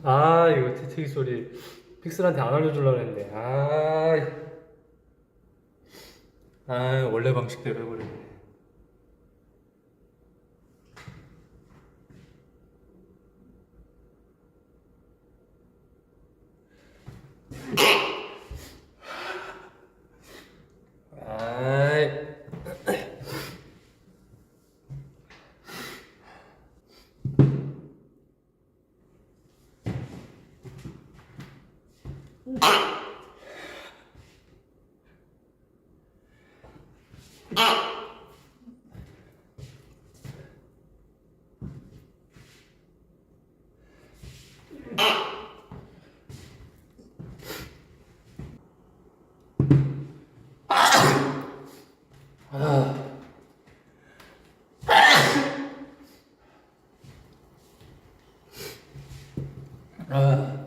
아, 이거 재채기 소리 픽슬한테 안 알려주려고 했는데. 원래 방식대로 해버리네. 아이. 아.